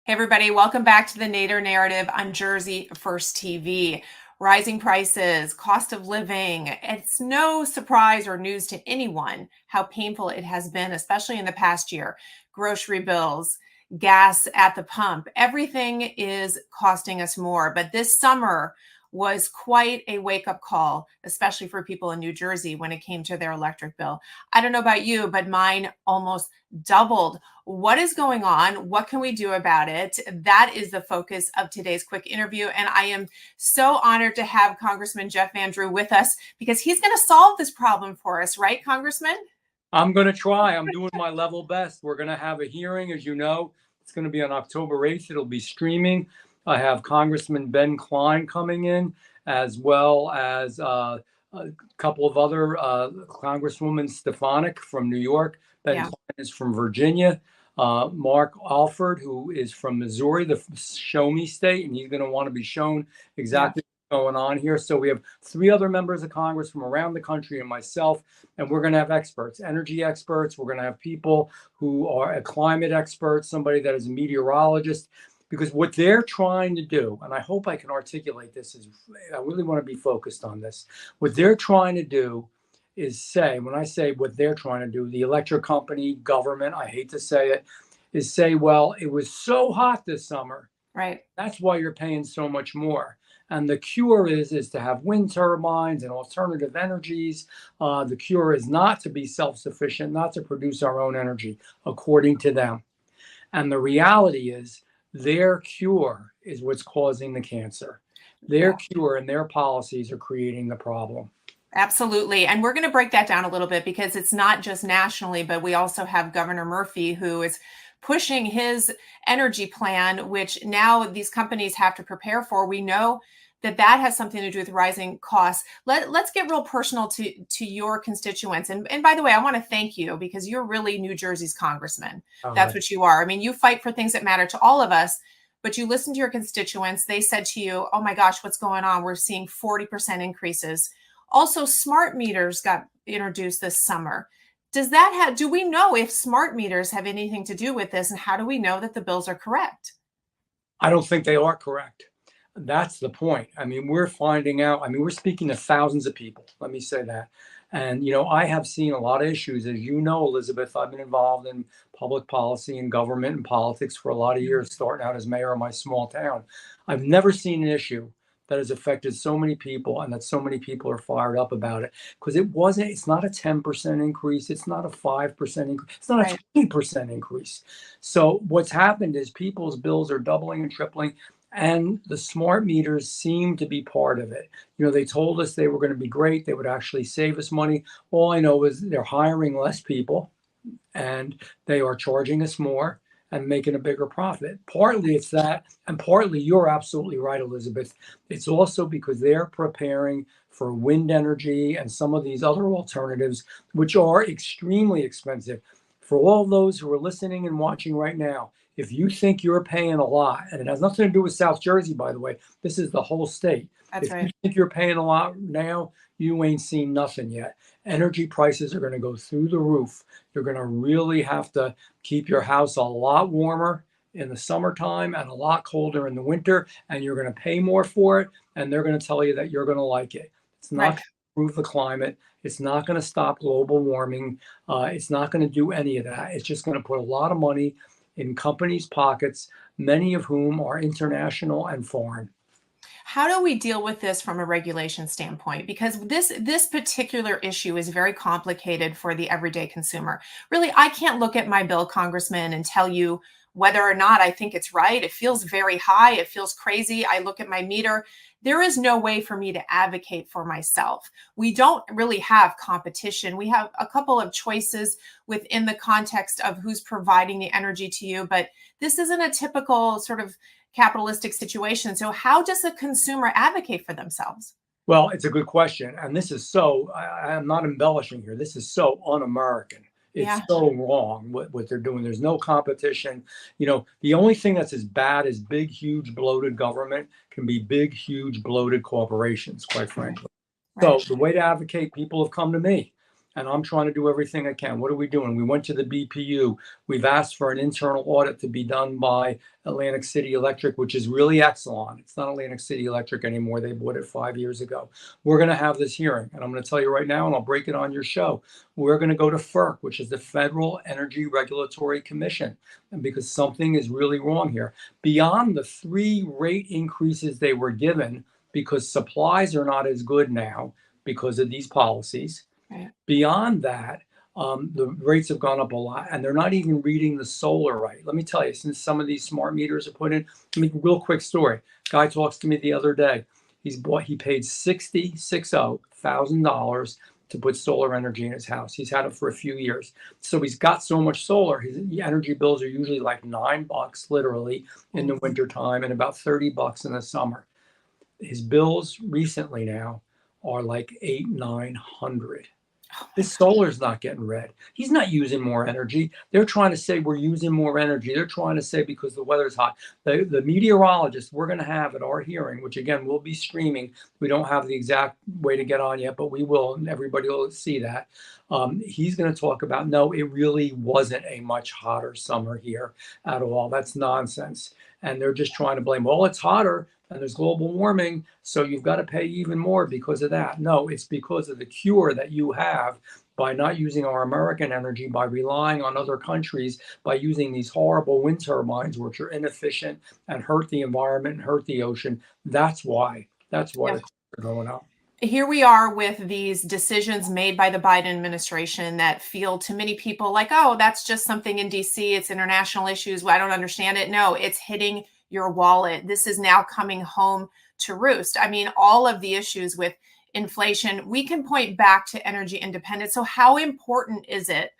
Hey, everybody, welcome back to the Nader Narrative on Jersey First TV. Rising prices, cost of living. It's no surprise or news to anyone how painful it has been, especially in the past year. Grocery bills, gas at the pump, everything is costing us more. But this summer was quite a wake-up call, especially for people in New Jersey when it came to their electric bill. I don't know about you, but mine almost doubled. What is going on? What can we do about it? That is the focus of today's quick interview. And I am so honored to have Congressman Jeff Van Drew with us because he's going to solve this problem for us, right, Congressman? I'm going to try. I'm doing my level best. We're going to have a hearing, as you know. It's going to be on October 8th. It'll be streaming. I have Congressman Ben Klein coming in, as well as a couple of other Congresswoman Stefanik from New York. Ben Klein is from Virginia. Mark Alford, who is from Missouri, the show me state, and he's going to want to be shown exactly what's going on here. So we have 3 other members of Congress from around the country and myself, and we're going to have experts, energy experts. We're going to have people who are a climate expert, somebody that is a meteorologist, because what they're trying to do, and I hope I can articulate this, is I really want to be focused on this. What they're trying to do is say, when I say what they're trying to do, the electric company, government, I hate to say it, is say, well, it was so hot this summer. Right. That's why you're paying so much more. And the cure is to have wind turbines and alternative energies. The cure is not to be self-sufficient, not to produce our own energy, according to them. And the reality is their cure is what's causing the cancer. Their cure and their policies are creating the problem. Absolutely. And we're going to break that down a little bit because it's not just nationally, but we also have Governor Murphy, who is pushing his energy plan, which now these companies have to prepare for. We know that has something to do with rising costs. Let's get real personal to your constituents. And by the way, I want to thank you because you're really New Jersey's congressman. That's what you are. I mean, you fight for things that matter to all of us, but you listen to your constituents. They said to you, oh my gosh, what's going on? We're seeing 40% increases. Also, smart meters got introduced this summer. Do we know if smart meters have anything to do with this, and how do we know that the bills are correct? I don't think they are correct. That's the point. I mean, we're finding out. I mean, we're speaking to thousands of people. Let me say that. And, I have seen a lot of issues. As you know, Elizabeth, I've been involved in public policy and government and politics for a lot of years, starting out as mayor of my small town. I've never seen an issue that has affected so many people and that so many people are fired up about it, because it's not a 10% increase. It's not a 5% increase. It's not a 20% increase. So what's happened is people's bills are doubling and tripling, and the smart meters seem to be part of it. They told us they were going to be great. They would actually save us money. All I know is they're hiring less people and they are charging us more and making a bigger profit. Partly it's that, and partly you're absolutely right, Elizabeth. It's also because they're preparing for wind energy and some of these other alternatives, which are extremely expensive. For all those who are listening and watching right now, if you think you're paying a lot, and it has nothing to do with South Jersey, by the way, this is the whole state. That's right. If you think you're paying a lot now, you ain't seen nothing yet. Energy prices are going to go through the roof. You're going to really have to keep your house a lot warmer in the summertime and a lot colder in the winter, and you're going to pay more for it, and they're going to tell you that you're going to like it. It's not going to improve the climate. It's not going to stop global warming. It's not going to do any of that. It's just going to put a lot of money in companies' pockets, many of whom are international and foreign. How do we deal with this from a regulation standpoint? Because this particular issue is very complicated for the everyday consumer. Really, I can't look at my bill, Congressman, and tell you whether or not I think it's right. It feels very high. It feels crazy. I look at my meter. There is no way for me to advocate for myself. We don't really have competition. We have a couple of choices within the context of who's providing the energy to you, but this isn't a typical sort of capitalistic situation. So how does a consumer advocate for themselves? Well, it's a good question. And this is I'm not embellishing here. This is so un-American. It's so wrong what they're doing. There's no competition. The only thing that's as bad as big, huge, bloated government can be big, huge, bloated corporations, quite frankly. So the way to advocate, people have come to me. And I'm trying to do everything I can. What are we doing? We went to the BPU. We've asked for an internal audit to be done by Atlantic City Electric, which is really Exelon. It's not Atlantic City Electric anymore. They bought it 5 years ago. We're going to have this hearing, and I'm going to tell you right now, and I'll break it on your show. We're going to go to FERC, which is the Federal Energy Regulatory Commission, and because something is really wrong here. Beyond the 3 rate increases they were given, because supplies are not as good now because of these policies. Right. Beyond that, the rates have gone up a lot, and they're not even reading the solar right. Let me tell you, since some of these smart meters are put in, real quick story. Guy talks to me the other day. He paid $66,000 to put solar energy in his house. He's had it for a few years. So he's got so much solar. His energy bills are usually like $9 literally in the wintertime and about $30 in the summer. His bills recently now are like $800-900. This solar's not getting read. He's not using more energy. They're trying to say we're using more energy. They're trying to say because the weather's hot. The meteorologist we're going to have at our hearing, which again we'll be streaming. We don't have the exact way to get on yet, but we will, and everybody will see that. He's going to talk about, no, it really wasn't a much hotter summer here at all. That's nonsense. And they're just trying to blame, well, it's hotter and there's global warming, so you've got to pay even more because of that. No, it's because of the cure that you have by not using our American energy, by relying on other countries, by using these horrible wind turbines, which are inefficient and hurt the environment and hurt the ocean. That's why the costs are going up. Here we are with these decisions made by the Biden administration that feel to many people like, oh, that's just something in DC. It's international issues. I don't understand it. No, it's hitting your wallet. This is now coming home to roost. I mean, all of the issues with inflation, we can point back to energy independence. So how important is it,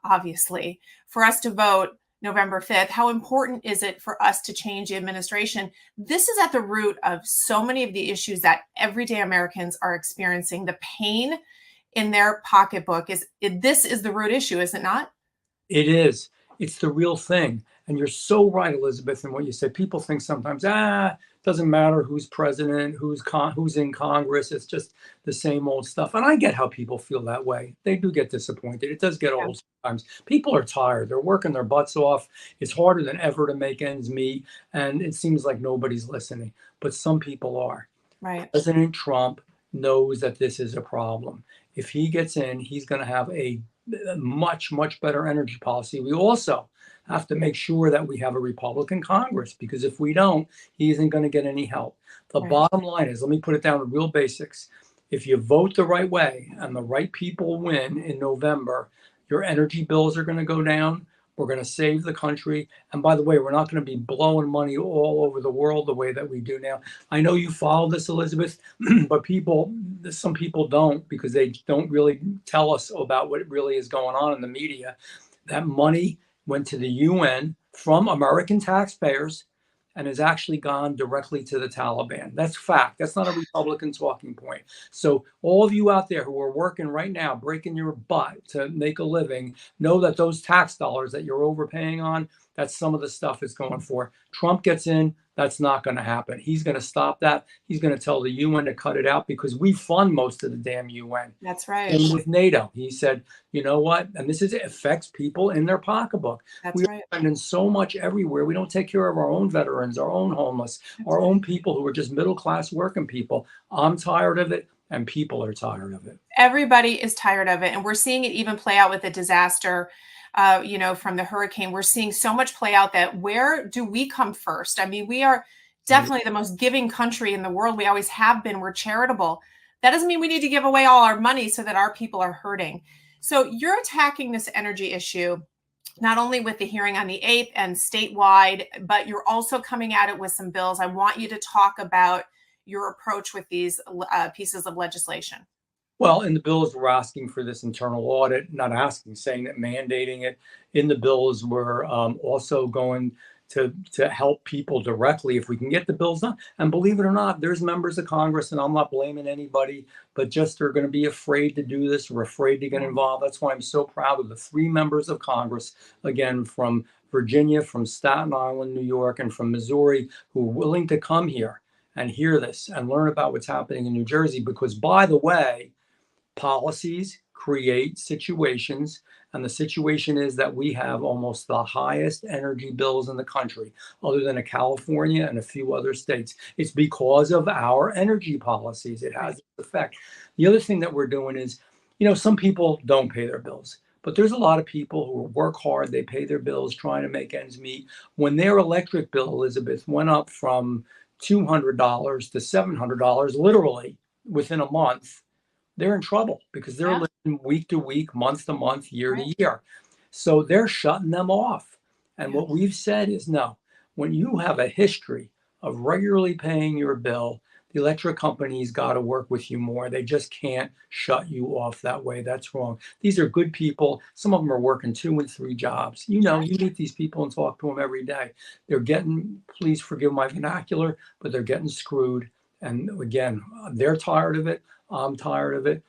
obviously, for us to vote November 5th? How important is it for us to change the administration? This is at the root of so many of the issues that everyday Americans are experiencing. The pain in their pocketbook this is the root issue, is it not? It is. It's the real thing. And you're so right, Elizabeth, in what you said. People think sometimes, doesn't matter who's president, who's in Congress. It's just the same old stuff. And I get how people feel that way. They do get disappointed. It does get old sometimes. People are tired. They're working their butts off. It's harder than ever to make ends meet. And it seems like nobody's listening. But some people are. Right. President Trump knows that this is a problem. If he gets in, he's going to have a much, much better energy policy. We also have to make sure that we have a Republican Congress, because if we don't, he isn't going to get any help. The bottom line is, let me put it down to real basics. If you vote the right way and the right people win in November, your energy bills are going to go down. We're going to save the country. And by the way, we're not going to be blowing money all over the world the way that we do now. I know you follow this, Elizabeth, but some people don't, because they don't really tell us about what really is going on in the media. That money went to the UN from American taxpayers and has actually gone directly to the Taliban. That's fact. That's not a Republican talking point. So all of you out there who are working right now, breaking your butt to make a living, know that those tax dollars that you're overpaying on, that's some of the stuff it's going for. Trump gets in, that's not going to happen. He's going to stop that. He's going to tell the UN to cut it out, because we fund most of the damn UN. That's right. And with NATO, he said, you know what? And it affects people in their pocketbook. We're spending so much everywhere. We don't take care of our own veterans, our own homeless, our own people who are just middle-class working people. I'm tired of it, and people are tired of it. Everybody is tired of it. And we're seeing it even play out with the disaster from the hurricane. We're seeing so much play out that where do we come first? I mean, we are definitely the most giving country in the world. We always have been. We're charitable. That doesn't mean we need to give away all our money so that our people are hurting. So you're attacking this energy issue, not only with the hearing on the 8th and statewide, but you're also coming at it with some bills. I want you to talk about your approach with these pieces of legislation. Well, in the bills, we're asking for this internal audit, not asking, saying that mandating it. In the bills, we're also going to help people directly if we can get the bills done. And believe it or not, there's members of Congress, and I'm not blaming anybody, but just they're going to be afraid to do this or afraid to get involved. That's why I'm so proud of the 3 members of Congress, again, from Virginia, from Staten Island, New York, and from Missouri, who are willing to come here and hear this and learn about what's happening in New Jersey. Because, by the way, policies create situations. And the situation is that we have almost the highest energy bills in the country, other than California and a few other states. It's because of our energy policies. It has its effect. The other thing that we're doing is, some people don't pay their bills, but there's a lot of people who work hard. They pay their bills trying to make ends meet. When their electric bill, Elizabeth, went up from $200 to $700, literally within a month, they're in trouble because they're Yeah. living week to week, month to month, year Right. to year. So they're shutting them off. And Yeah. what we've said is no, when you have a history of regularly paying your bill, the electric companies got to work with you more. They just can't shut you off that way. That's wrong. These are good people. Some of them are working 2 and 3 jobs. You meet these people and talk to them every day. They're getting, please forgive my vernacular, but they're getting screwed. And again, they're tired of it. I'm tired of it.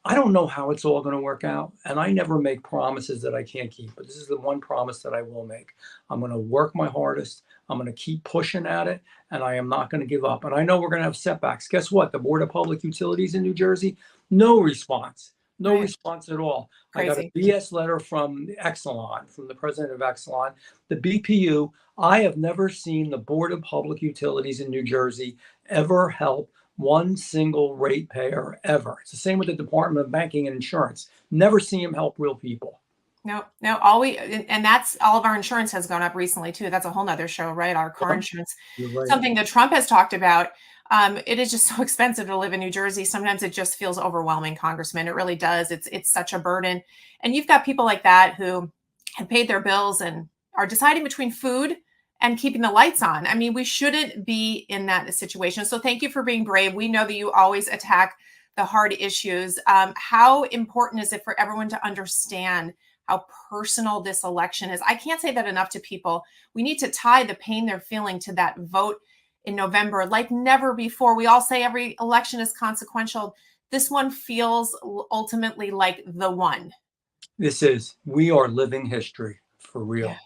I don't know how it's all going to work out. And I never make promises that I can't keep. But this is the one promise that I will make. I'm going to work my hardest. I'm going to keep pushing at it. And I am not going to give up. And I know we're going to have setbacks. Guess what? The Board of Public Utilities in New Jersey, no response. No Right. response at all. I got a Crazy. BS letter from Exelon, from the president of Exelon. The BPU, I have never seen the Board of Public Utilities in New Jersey ever help one single ratepayer ever. It's the same with the Department of Banking and Insurance. Never see them help real people. No, and that's all of our insurance has gone up recently too. That's a whole nother show, right? Our car Yep, insurance, you're right. something that Trump has talked about. It is just so expensive to live in New Jersey. Sometimes it just feels overwhelming, Congressman. It really does. It's such a burden. And you've got people like that who have paid their bills and are deciding between food and keeping the lights on. I mean, we shouldn't be in that situation. So thank you for being brave. We know that you always attack the hard issues. How important is it for everyone to understand how personal this election is? I can't say that enough to people. We need to tie the pain they're feeling to that vote in November like never before. We all say every election is consequential. This one feels ultimately like the one. We are living history for real. Yeah.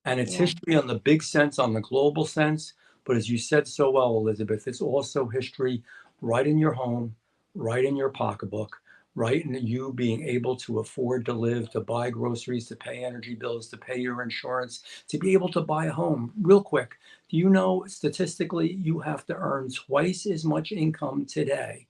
And it's Yeah. history on the big sense, on the global sense. But as you said so well, Elizabeth, it's also history right in your home, right in your pocketbook, right in you being able to afford to live, to buy groceries, to pay energy bills, to pay your insurance, to be able to buy a home. Real quick, do you know statistically you have to earn twice as much income today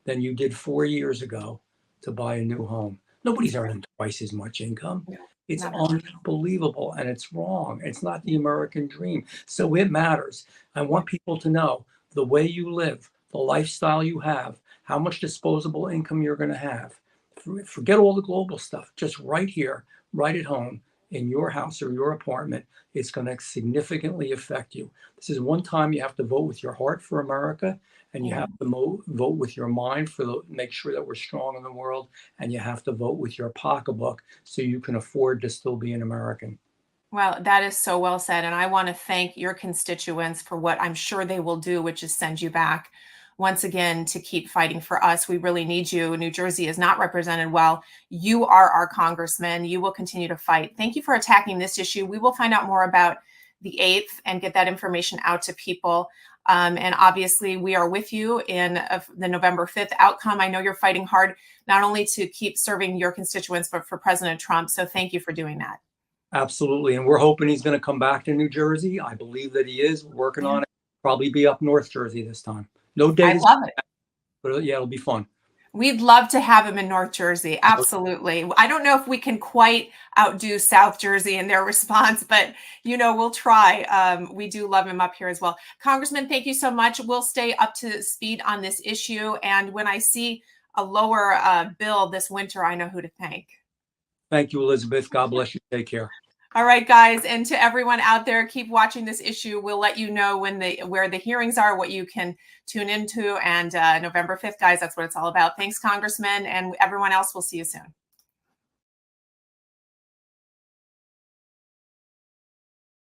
than you did 4 years ago to buy a new home? Nobody's earning twice as much income. No, It's not at all. unbelievable and it's wrong. It's not the American dream. So it matters. I want people to know the way you live, the lifestyle you have, how much disposable income you're going to have. Forget all the global stuff. Just right here, right at home, in your house or your apartment, it's going to significantly affect you. This is one time you have to vote with your heart for America, and you Yeah. have to vote with your mind make sure that we're strong in the world, and you have to vote with your pocketbook so you can afford to still be an American. Well, that is so well said. And I want to thank your constituents for what I'm sure they will do, which is send you back once again to keep fighting for us. We really need you. New Jersey is not represented well. You are our congressman. You will continue to fight. Thank you for attacking this issue. We will find out more about the 8th and get that information out to people. And obviously, we are with you in the November 5th outcome. I know you're fighting hard, not only to keep serving your constituents, but for President Trump. So thank you for doing that. Absolutely. And we're hoping he's going to come back to New Jersey. I believe that he is. We're working Yeah, on it. Probably be up North Jersey this time. No I date is, love it. but yeah, it'll be fun. We'd love to have him in North Jersey. Absolutely. I don't know if we can quite outdo South Jersey in their response, but we'll try. We do love him up here as well. Congressman, thank you so much. We'll stay up to speed on this issue. And when I see a lower bill this winter, I know who to thank. Thank you, Elizabeth. God bless you. Take care. All right, guys, and to everyone out there, keep watching this issue. We'll let you know where the hearings are, what you can tune into, and November 5th, guys, that's what it's all about. Thanks, Congressman, and everyone else. We'll see you soon.